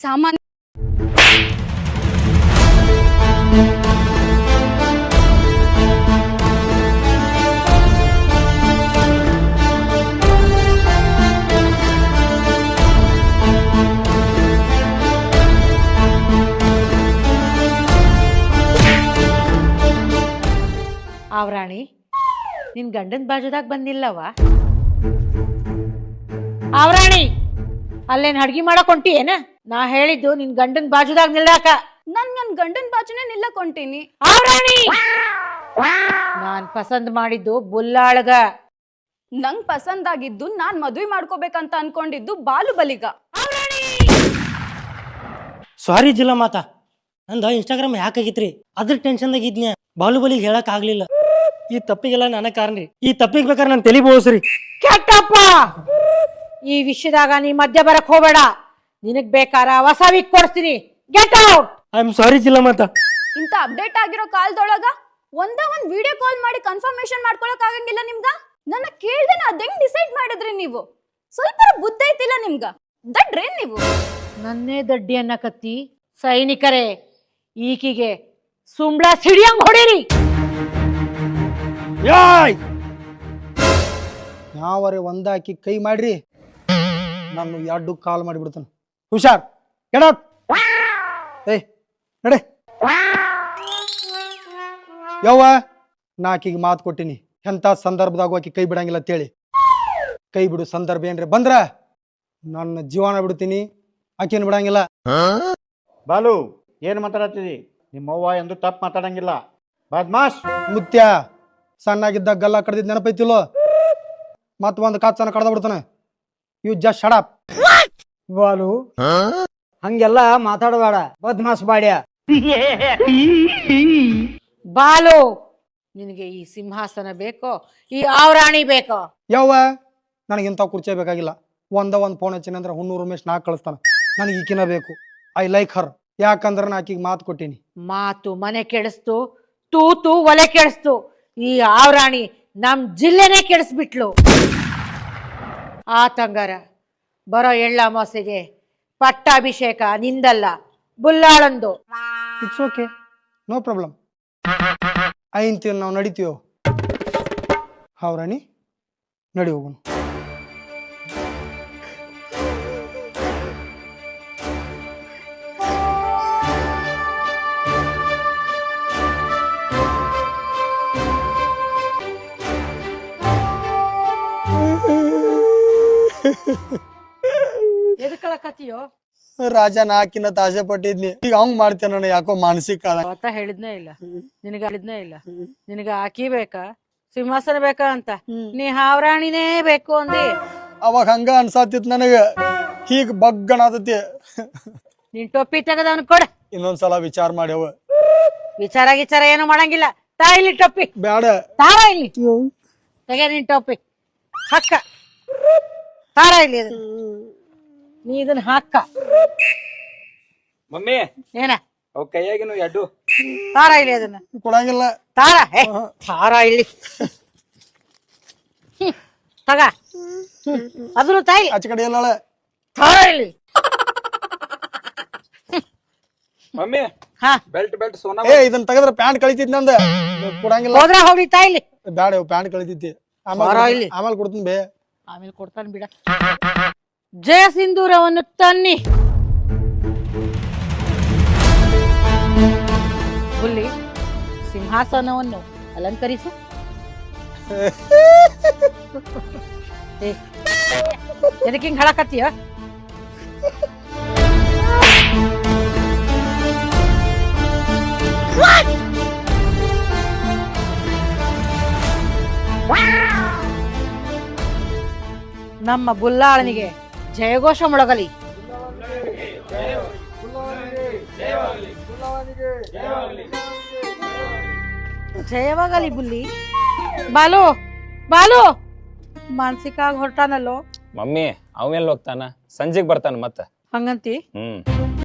ಸಾಮಾನ್ಯ ಆವ್ರಾಣಿ ನಿನ್ ಗಂಡನ ಬಾಜುದಾಗ ಬಂದಿಲ್ಲವ ಆವ್ರಾಣಿ ಅಲ್ಲೇನ್ ಅಡ್ಗಿ ಮಾಡಕ್ ಹೊಂಟಿ ಏನ ನಾ ಹೇಳಿದ್ದು ನಿನ್ ಗಂಡನ ಬಾಜುದಾಗ ನಿಲ್ಲಾಕ ನನ್ ಗಂಡನ್ ಬಾಜುನೇ ನಿಲ್ಲಕೊಂಟೀನಿ ಆವ್ರಾಣಿ ನಾನ್ ಪಸಂದ್ ಮಾಡಿದ್ದು ಬುಲ್ಲಾಳಗ ನಂಗ್ ಪಸಂದ್ ಆಗಿದ್ದು ನಾನ್ ಮದ್ವೆ ಮಾಡ್ಕೋಬೇಕಂತ ಅನ್ಕೊಂಡಿದ್ದು ಬಾಲುಬಲಿಗ ಸಾರಿ ಜಿಲ್ಲಾ ಮಾತಾ ನಂದ ಇನ್ಸ್ಟಾಗ್ರಾಮ್ ಯಾಕಾಗಿತ್ರಿ ಅದ್ರ ಟೆನ್ಷನ್ದಾಗ ಇದ್ನ್ಯಾ ಬಾಹುಬಲಿಗೆ ಹೇಳಕ್ ಆಗ್ಲಿಲ್ಲ ಈ ತಪ್ಪಿಗೆಲ್ಲ ನನ್ನ ಕಾರಣ ರೀ ಈ ತಪ್ಪಿಗೆ ಬೇಕಾದ್ರೆ ನಾನು ತಲೆ ಬೋಸ್ರಿ ಕೆಟ್ಟಪ್ಪ ಈ ವಿಷಯದಾಗ ನೀ ಮಧ್ಯ ಬರಕ್ ಹೋಗ್ಬೇಡ ನಿನಗ್ ಬೇಕಾರ ಹೊಸ ವೀಕ್ ಕೊಡ್ತೀನಿ get out I am sorry ಜಿಲ್ಲಾ ಮಾತಾ ಇಂತ ಅಪ್ಡೇಟ್ ಆಗಿರೋ ಕಾಲದೊಳಗ ಒಂದ್ ವಿಡಿಯೋ ಕಾಲ್ ಮಾಡಿ ಕನ್ಫರ್ಮೇಶನ್ ಮಾಡ್ಕೊಳಕ್ ಆಗಂಗಿಲ್ಲ ನಿಮ್ಗ ನನ್ನ ಕೇಳ್ದನ ಅದೆಂಗ್ ಡಿಸೈಡ್ ಮಾಡಿದ್ರಿ ನೀವು ಸ್ವಲ್ಪ ಬುದ್ಧಿ ಐತಿಲ್ಲ ನಿಮ್ಗ ದಡ್ರೇನ್ ನೀವು ನನ್ನೇ ದಡ್ಡಿ ಅನ್ನಕತ್ತಿ ಸೈನಿಕರೇ ಈಕಿಗೆ ಸುಂಬಳ ಸಿಡಿಯಂಗ್ ಹೊಡೀರಿ ಯಾಯ್ ಯಾವರೆ ಒಂದಾಕಿ ಕೈ ಮಾಡ್ರಿ ನಾನು ಎರಡು ಕಾಲ್ ಮಾಡಿಬಿಡ್ತಾನೆ ಹುಷಾರ್ ಎಡ ಏಯ್ ನಡೆ ಯವ್ವ ನಾ ಆಕಿಗೆ ಮಾತು ಕೊಟ್ಟಿನಿ ಎಂಥ ಸಂದರ್ಭದಾಗ ಆಕಿ ಕೈ ಬಿಡಂಗಿಲ್ಲ ಅಂತೇಳಿ ಕೈ ಬಿಡು ಸಂದರ್ಭ ಏನ್ರಿ ಬಂದ್ರ ನನ್ನ ಜೀವನ ಬಿಡ್ತೀನಿ ಆಕಿನ ಬಿಡಂಗಿಲ್ಲ. ಬಾಲು ಏನ್ ಮಾತಾಡತ್ತಿದಿ ನಿಮ್ಮವ್ವ ಎಂದು ತಪ್ಪು ಮಾತಾಡಂಗಿಲ್ಲ ಬದ್ಮಾಶ್ ಮುತ್ಯ ಸಣ್ಣಾಗಿದ್ದಾಗ ಗಲ್ಲ ಕಡ್ದಿದ್ ನೆನಪೈತಿಲ್ಲೋ ಮತ್ ಒಂದು ಕಾಚನ ಕಡ್ದ ಬಿಡ್ತಾನೆ you just shut up. Balu ಹಂಗೆಲ್ಲ ಮಾತಾಡಬೇಡ ಬದ್ಮಾಸ್ ಬಾಡ್ಯ ಬಾಲು ನಿನಗೆ ಈ ಸಿಂಹಾಸನ ಬೇಕೋ ಈ ಆವ್ರಾಣಿ ಬೇಕೋ ಯವ್ವ ನನಗಿಂತ ಕುರ್ಚಿ ಬೇಕಾಗಿಲ್ಲ ಒಂದು ಫೋನ್ ಹಚ್ಚಿನ ಅಂದ್ರೆ 100 ರಮೇಶ್ ನಾಕ್ ಕಳಿಸ್ತಾನ ನನಗೆ ಈಕಿನ ಬೇಕು ಐ ಲೈಕ್ ಹರ್ ಯಾಕಂದ್ರೆ ನಾ ಆಕಿಗೆ ಮಾತು ಕೊಟ್ಟಿನಿ ಮಾತು ಮನೆ ಕೆಡಿಸ್ತು ತೂತು ಒಲೆ ಕೆಡಿಸ್ತು ಈ ಆವ್ರಾಣಿ ನಮ್ ಜಿಲ್ಲೆನೇ ಕೆಡಿಸ್ಬಿಟ್ಲು ಆ ತಂಗಾರ ಬರೋ ಎಳ್ಳಾಮಾಸೆಗೆ ಪಟ್ಟಾಭಿಷೇಕ ನಿಂದಲ್ಲ ಬುಲ್ಲಾಳಂದು ಇಟ್ಸ್ ಓಕೆ ನೋ ಪ್ರಾಬ್ಲಮ್ ಐಂತೀವಿ ನಾವು ನಡಿತೀವೋ ಹೌರಾಣಿ ನಡಿ ಹೋಗೋಣ. ಎದಕ್ಕಳಕತ್ತೀಯೋ ರಾಜ ನಾಕಿನ ತಾಸೆ ಪಟ್ಟಿದ್ನಿ ಈಗ ಹಂಗ್ ಮಾಡ್ತೇನೆ ನಾನು ಯಾಕೋ ಮಾನಸಿಕ ಅವತ್ತ ಹೇಳಿದ್ನೇ ಇಲ್ಲ ನಿನಗ ಆಕಿ ಬೇಕಾ ಸಿಂಹಾಸನ ಬೇಕಾ ಅಂತ ನೀ ಹಾವ್ರಾಣಿನೇ ಬೇಕು ಅಂದಿ ಅವಾಗ ಹಂಗ ಅನ್ಸಾತಿತ್ ನನಗ ಹೀಗ್ ಬಗ್ಗನಾದತಿ ನೀನ್ ಟೊಪ್ಪಿ ತೆಗದವನ್ ಕೊಡ ಇನ್ನೊಂದ್ಸಲ ವಿಚಾರ ಮಾಡ್ಯವ ವಿಚಾರ ಏನು ಮಾಡಂಗಿಲ್ಲ ತಾ ಇಲ್ಲಿ ಟೊಪ್ಪಿ ಬ್ಯಾಡ ತಾರ ಇಲ್ಲಿ ತೆಗೆ ನಿನ್ ಟೊಪ್ಪಿ ಹಕ್ಕ ತಾರ ಇಲ್ಲಿ ಇದನ್ನ. ನೀ ಇದನ್ನ ಹಾಕ ಮಮ್ಮಿ ಏನ ಅವ್ ಕೈಯಾಗಿನ ಎಡ್ಡು ತಾರ ಇಲ್ಲಿ ಅದನ್ನ ಕೊಡಂಗಿಲ್ಲ ತಾರ ತಾರ ಇಲ್ಲಿ ತಗ ಅದನ್ನು ತಾಯಿ ಆಚೆ ಕಡೆ ಎಲ್ಲ ತಾರ ಇಲ್ಲಿ ಮಮ್ಮಿ ಹಾ ಬೆಲ್ಟ್ ಸೋನಾ ಏ ಇದನ್ನ ತೆಗದ್ರ ಪ್ಯಾಂಟ್ ಕಳಿತಿದ್ ನಂದ ಕೊಡಂಗಿಲ್ಲ ಹೋದ್ರ ಹೋಗ್ಲಿ ತಾಯಿಲಿ ಬ್ಯಾಡ ಪ್ಯಾಂಟ್ ಕಳಿತಿದ್ದಿ ಇಲ್ಲಿ. ಆಮೇಲೆ ಕೊಡ್ತೀನಿ ಬೇ ಆಮೇಲೆ ಕೊಡ್ತಾನೆ ಬಿಡ ಜಯ ಸಿಂಧೂರವನ್ನು ತನ್ನಿ ಹುಲ್ಲಿ ಸಿಂಹಾಸನವನ್ನು ಅಲಂಕರಿಸು ಎದಕ್ಕೆ ಹಿಂಗ್ ಹೇಳಕತ್ತೀಯ ನಮ್ಮ ಬುಲ್ಲಾಳನಿಗೆ ಜಯಘೋಷ ಮೊಳಗಲಿ. ಜಯವಾಗಲಿ ಬುಲ್ಲಿ. ಬಾಲು ಬಾಲು ಮಾನಸಿಕ ಆಗಿ ಹೊರಟಾನಲ್ಲೋ ಮಮ್ಮಿ ಅವ ಎಲ್ಲಿ ಹೋಗ್ತಾನ ಸಂಜೆಗ್ ಬರ್ತಾನ ಮತ್ತ ಹಂಗಂತಿ